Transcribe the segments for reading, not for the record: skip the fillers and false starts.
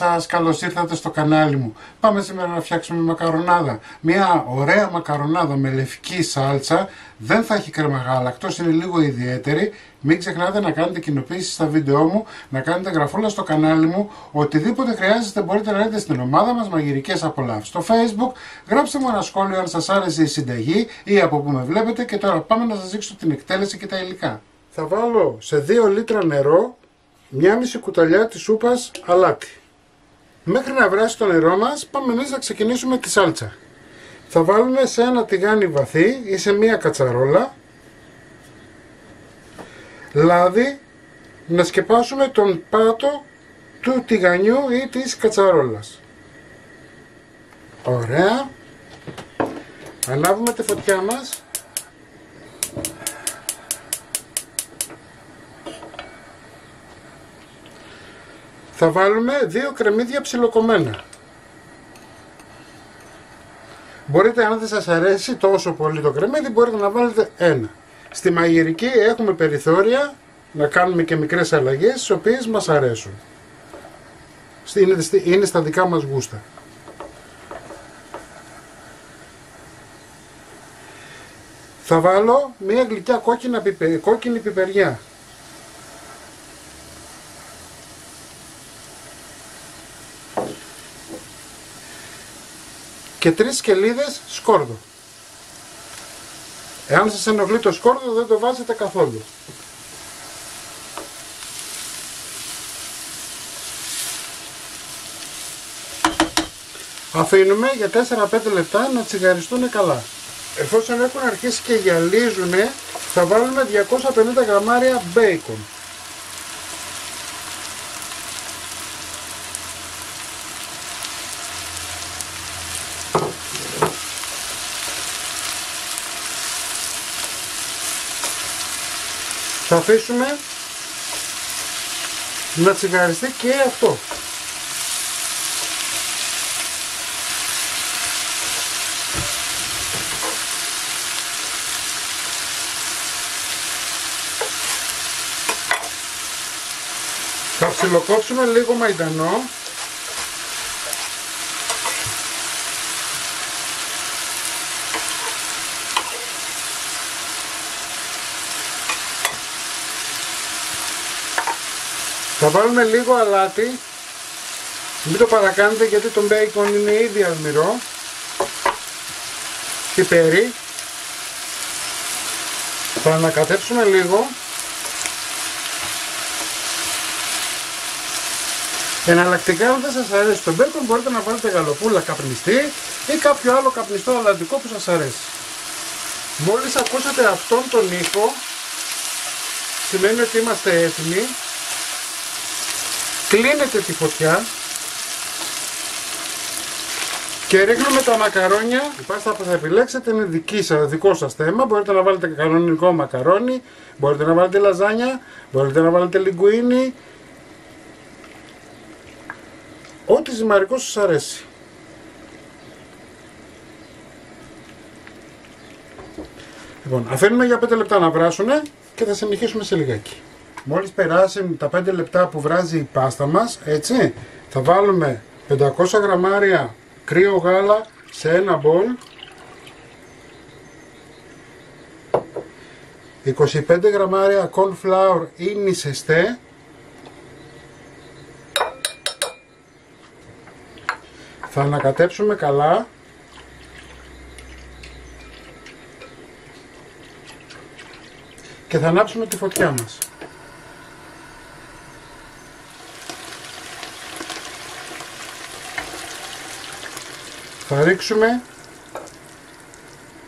σας, καλώς ήρθατε στο κανάλι μου. Πάμε σήμερα να φτιάξουμε μακαρονάδα. Μια ωραία μακαρονάδα με λευκή σάλτσα. Δεν θα έχει κρέμα γάλακτος, είναι λίγο ιδιαίτερη. Μην ξεχνάτε να κάνετε κοινοποίηση στα βίντεό μου, να κάνετε γραφούλα στο κανάλι μου. Οτιδήποτε χρειάζεστε μπορείτε να δείτε στην ομάδα μας Μαγειρικές Απολαύσεις στο Facebook. Γράψτε μου ένα σχόλιο αν σας άρεσε η συνταγή ή από που με βλέπετε. Και τώρα πάμε να σας δείξω την εκτέλεση και τα υλικά. Θα βάλω σε 2 λίτρα νερό μια μισή κουταλιά της σούπας αλάτι. Μέχρι να βράσει το νερό μας, πάμε εμείς να ξεκινήσουμε τη σάλτσα. Θα βάλουμε σε ένα τηγάνι βαθύ ή σε μια κατσαρόλα λάδι, να σκεπάσουμε τον πάτο του τηγανιού ή της κατσαρόλας. Ωραία. Ανάβουμε τη φωτιά μας. Θα βάλουμε 2 κρεμμύδια ψιλοκομμένα. Μπορείτε, αν δεν σας αρέσει τόσο πολύ το κρεμμύδι, μπορείτε να βάλετε ένα. Στη μαγειρική έχουμε περιθώρια να κάνουμε και μικρές αλλαγές, τις οποίες μας αρέσουν. Είναι στα δικά μας γούστα. Θα βάλω μια γλυκιά κόκκινη πιπεριά. Και 3 σκελίδες σκόρδο. Εάν σας ενοχλεί το σκόρδο δεν το βάζετε καθόλου. Αφήνουμε για 4-5 λεπτά να τσιγαριστούν καλά. Εφόσον έχουν αρχίσει και γυαλίζουν, θα βάλουμε 250 γραμμάρια μπέικον. Θα αφήσουμε να τσιγαριστεί και αυτό. Θα ψιλοκόψουμε λίγο μαϊντανό. Θα βάλουμε λίγο αλάτι, μην το παρακάνετε γιατί το μπέικον είναι ήδη αλμυρό, πιπέρι, θα ανακατέψουμε λίγο, εναλλακτικά αν δεν σας αρέσει το μπέικον μπορείτε να βάλετε γαλοπούλα καπνιστή ή κάποιο άλλο καπνιστό αλαντικό που σας αρέσει. Μόλις ακούσατε αυτόν τον ήχο, σημαίνει ότι είμαστε έτοιμοι. Κλείνετε τη φωτιά και ρίχνουμε τα μακαρόνια. Η πάστα που θα επιλέξετε είναι δικό σας θέμα. Μπορείτε να βάλετε κανονικό μακαρόνι, μπορείτε να βάλετε λαζάνια, μπορείτε να βάλετε λιγκουίνι. Ό,τι ζυμαρικό σας αρέσει. Λοιπόν, αφήνουμε για 5 λεπτά να βράσουνε και θα συνεχίσουμε σε λιγάκι. Μόλις περάσουν τα 5 λεπτά που βράζει η πάστα μας, έτσι, θα βάλουμε 500 γραμμάρια κρύο γάλα σε ένα μπολ, 25 γραμμάρια corn flour ή νησεστέ, θα ανακατέψουμε καλά και θα ανάψουμε τη φωτιά μας. Θα ρίξουμε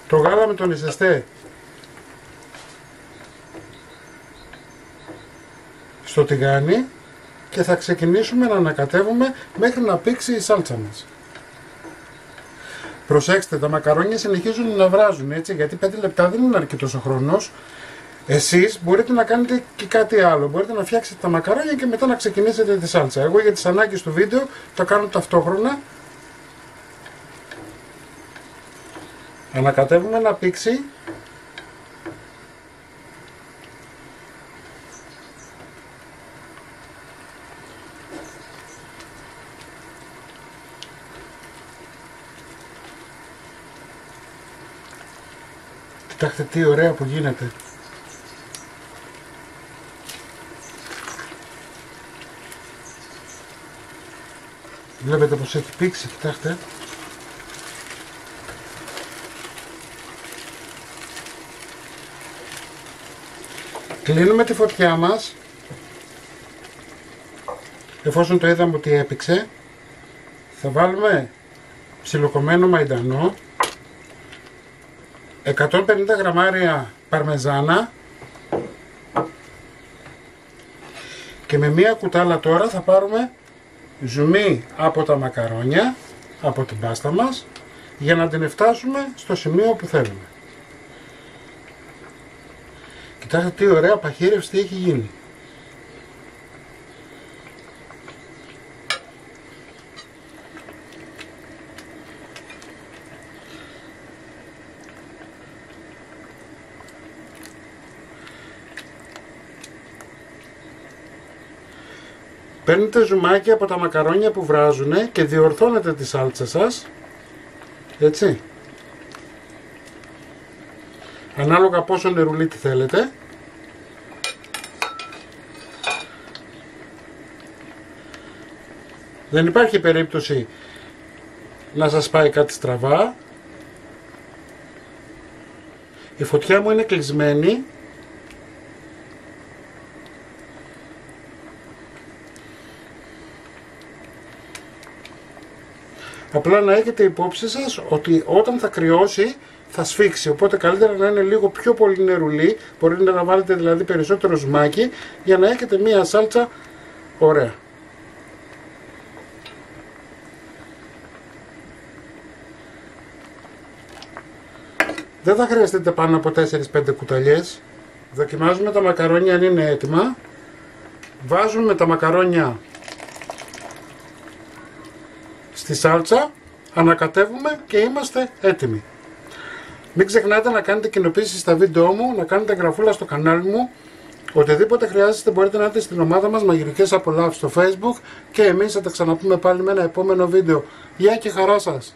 το γάλα με τον νησεστέ στο τηγάνι και θα ξεκινήσουμε να ανακατεύουμε μέχρι να πήξει η σάλτσα μας. Προσέξτε, τα μακαρόνια συνεχίζουν να βράζουν, έτσι, γιατί 5 λεπτά δεν είναι αρκετός ο χρόνος. Εσείς μπορείτε να κάνετε και κάτι άλλο, μπορείτε να φτιάξετε τα μακαρόνια και μετά να ξεκινήσετε τη σάλτσα. Εγώ για τις ανάγκες του βίντεο το κάνω ταυτόχρονα. Ανακατεύουμε να πήξει Κοιτάξτε τι ωραία που γίνεται. Βλέπετε πως έχει πήξει, κοιτάξτε. Κλείνουμε τη φωτιά μας. Εφόσον το είδαμε ότι έπηξε, θα βάλουμε ψιλοκομμένο μαϊντανό, 150 γραμμάρια παρμεζάνα και με μία κουτάλα τώρα θα πάρουμε ζουμί από τα μακαρόνια, από την πάστα μας, για να την φτάσουμε στο σημείο που θέλουμε. Κοιτάξτε τι ωραία παχύρευστη έχει γίνει. Παίρνετε ζουμάκι από τα μακαρόνια που βράζουνε και διορθώνετε τη σάλτσα σας, έτσι, ανάλογα πόσο νερουλί τη θέλετε. Δεν υπάρχει περίπτωση να σας πάει κάτι στραβά. Η φωτιά μου είναι κλεισμένη. Απλά να έχετε υπόψη σας ότι όταν θα κρυώσει θα σφίξει, οπότε καλύτερα να είναι λίγο πιο πολύ νερουλί, μπορείτε να βάλετε δηλαδή περισσότερο ζουμάκι για να έχετε μία σάλτσα ωραία. Δεν θα χρειαστείτε πάνω από 4-5 κουταλιές. Δοκιμάζουμε τα μακαρόνια αν είναι έτοιμα. Βάζουμε τα μακαρόνια στη σάλτσα, ανακατεύουμε και είμαστε έτοιμοι. Μην ξεχνάτε να κάνετε κοινοποίηση στα βίντεό μου, να κάνετε εγγραφούλα στο κανάλι μου. Οτιδήποτε χρειάζεστε μπορείτε να έρθετε στην ομάδα μας Μαγειρικές Απολαύσεις στο Facebook και εμείς θα τα ξαναπούμε πάλι με ένα επόμενο βίντεο. Γεια και χαρά σας!